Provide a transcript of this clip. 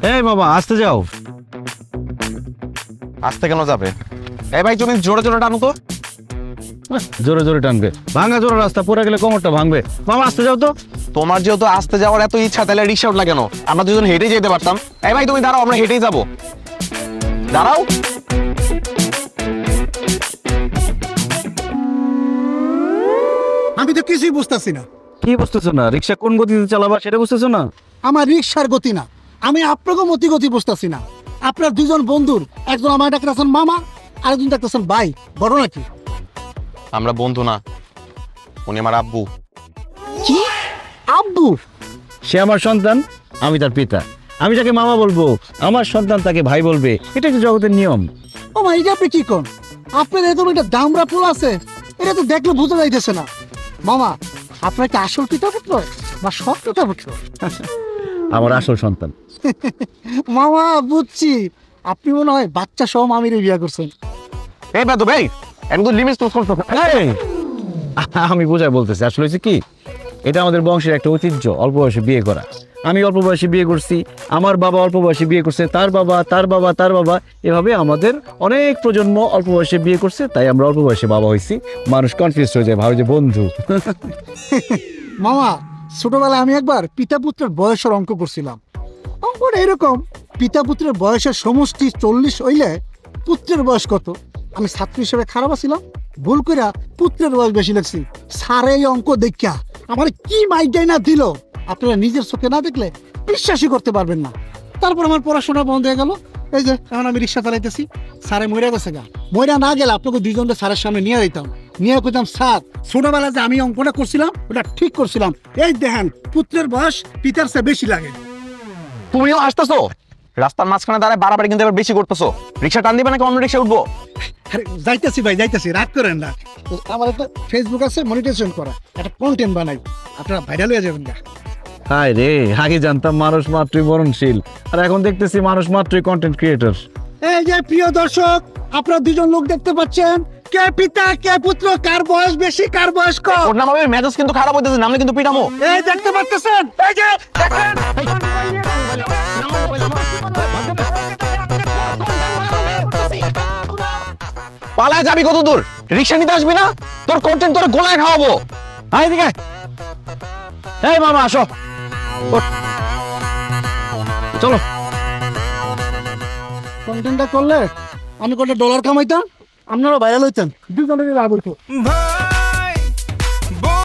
এই বাবা আসতে যাও। আসতে কেন যাবে? এই ভাই তুমি জোরে জোরে টানো তো। জোরে জোরে টানবে, ভাঙা জোরে রাস্তা, পড়ে গেলে কোমরটা ভাঙবে। মামা আসতে যাও তো। তোমার যেহেতু আসতে যাওয়ার এত ইচ্ছা, তাহলে রিক্সা উঠলা কেন? আমরা দুজন হেঁটেই যেতে পারতাম। এই ভাই তুমি দাঁড়াও, আমরা হেঁটেই যাবো। দাঁড়াও। আমি তো কিছুই বুঝতেছি না। কি বুঝতেছো না? রিক্সা কোন গতিতে চালাবা সেটা বুঝতেছো না? আমার রিক্সার গতি না, আমি আপনাকে গতি বুঝতেছি না। আপনার দুজন বন্ধুর, একজন আমার ডাকতেছেন মামা, আরেকজন ডাকতেছেন ভাই, বড় নাকি? আমরা বন্ধু না, উনি আমার আব্বু। কি আব্বু? সে আমার সন্তান, আমি তার পিতা। আমি যাকে মামা বলবো, আমার সন্তান তাকে ভাই বলবে। এটা একটা জগতের নিয়ম। ও মা, এটা আপনি কি কোন? আপনার এরকম একটা দামরা পোলা আছে, এটা তো দেখলে বোঝা যাইতেছে না। মামা, আপনার কি আসল পিতা পুত্র বা সৎ পিতা পুত্র? আমার আসল সন্তান। মামা বুঝছি, আপনি মনে হয় বাচ্চা সহ মামিরে বিয়ে করছেন। এই বেদব, এই একদম লিমিট ক্রস করছো। এই, আমি বোঝাই বলতেছি, আসলে হচ্ছে কি, এটা আমাদের বংশের একটা ঐতিহ্য, অল্প বয়সে বিয়ে করা। আমি অল্প বয়সে বিয়ে করছি, আমার বাবা অল্প বয়সে বিয়ে করছে, তার বাবা, তার বাবা, তার বাবা, এভাবে আমাদের অনেক প্রজন্ম অল্প বয়সে বিয়ে করছে, তাই আমরা অল্প বয়সে বাবা হয়েছি। মানুষ কনফিউজ হয়ে যায়, ভাবে যে বন্ধু। মামা, ছোটবেলায় আমি একবার পিতা পুত্রের বয়সের অঙ্ক করছিলাম। অঙ্কটা এরকম, পিতা পুত্রের বয়সের সমষ্টি 40 হইলে পুত্রের বয়স কত? আমি ছাত্র হিসেবে খারাপ ছিলাম, ভুল করে পুত্রের বয়স বেশি লাগছি। স্যার এই অঙ্ক দেখা আমার কি মাইটাই না দিল, আপনারা নিজের চোখে না দেখলে বিশ্বাসই করতে পারবেন না। তারপর আমার পড়াশোনা বন্ধ হয়ে গেল। এই যে এখন আমি রিক্সা চালাইতেছি, স্যারে মরে গেছে গা। মরা না গেলে আপনাকে দুইজনকে স্যারের সামনে নিয়ে যেতাম, নিয়ে কইতাম স্যার ছোটবেলায় যে আমি অঙ্কটা করছিলাম ওটা ঠিক করছিলাম, এই দেখেন পুত্রের বয়স পিতার চেয়ে বেশি লাগে। তুমিও আসতেছো, রাস্তার মাঝখানে দাঁড়ায় বাড়াবাড়ি কিন্তু এবার বেশি করতেছো। রিক্সা টান দিবে নাকি অন্য রিক্সা উঠবো? আরে যাইতেছি ভাই, যাইতেছি, রাগ করেন না। আমার একটা ফেসবুক আছে, মনিটাইজেশন করা, একটা কন্টেন্ট বানাই, আপনারা ভাইরাল হয়ে যাবেন গা। হায় রে, আগে জানতাম মানুষ মাত্রই মরণশীল, আর এখন দেখতেছি মানুষ মাত্রই কন্টেন্ট ক্রিয়েটর। এই যে প্রিয় দর্শক, আপনারা দুজন লোক দেখতে পাচ্ছেন, কে পিতা কে পুত্র, কার বয়স বেশি কার বয়স কম। ওর নাম হবে মেজাজ কিন্তু খারাপ হইতেছে, নামলে কিন্তু পিটামো। এই দেখতে পাচ্ছেন, এই যে দেখেন। পালায় যাবি কত দূর? রিক্সা নিতে আসবি না? তোর কন্টেন্ট তোর গোলায় খাওয়াবো। আয় দিকে। এই মামা আসো, চলো। কন্টেন্টটা করলে আমি কত ডলার কামাইতাম, আপনারা ভাইরাল হইতেন, দুজনে লাভ হইতো।